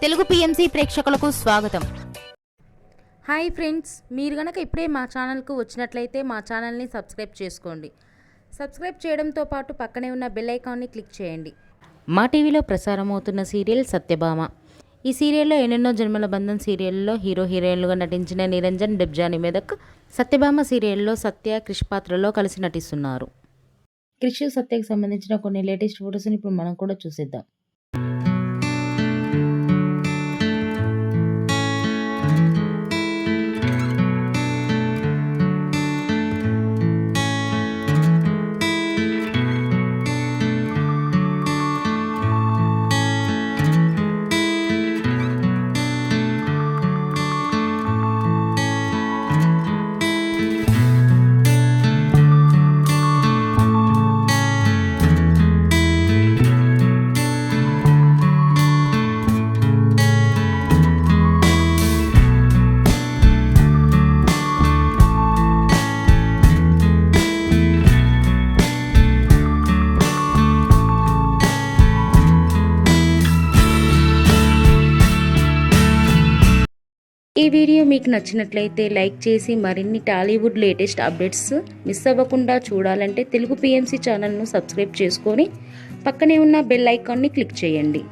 Telugu PMC ప్రేక్షకులకు స్వాగతం. Hi friends, మీరు గనక ఇప్పుడే మా ఛానల్కు వచ్చినట్లయితే మా ఛానల్ని సబ్స్క్రైబ్ చేసుకోండి. సబ్స్క్రైబ్ చేయడంతో పాటు పక్కనే ఉన్న బెల్ ఐకాన్ని క్లిక్ చేయండి. మా టీవీలో ప్రసారం అవుతున్న సీరియల్ సత్యభామ. ఈ సీరియల్లో ఎన్నెన్నో జన్మల బంధం సీరియల్లో హీరో హీరోయిన్లుగా నటించిన నిరంజన్, డెబ్జాని మెదక్ సత్యభామ సీరియల్లో సత్య, క్రిష్ పాత్రలో కలిసి నటిస్తున్నారు. క్రిష్, సత్యకి సంబంధించిన కొన్ని లేటెస్ట్ ఫొటోస్ని ఇప్పుడు మనం కూడా చూసేద్దాం. ఈ వీడియో మీకు నచ్చినట్లయితే లైక్ చేసి మరిన్ని టాలీవుడ్ లేటెస్ట్ అప్డేట్స్ మిస్ అవ్వకుండా చూడాలంటే తెలుగు పిఎంసి ఛానల్ను సబ్స్క్రైబ్ చేసుకొని పక్కనే ఉన్న బెల్ ఐకాన్ని క్లిక్ చేయండి.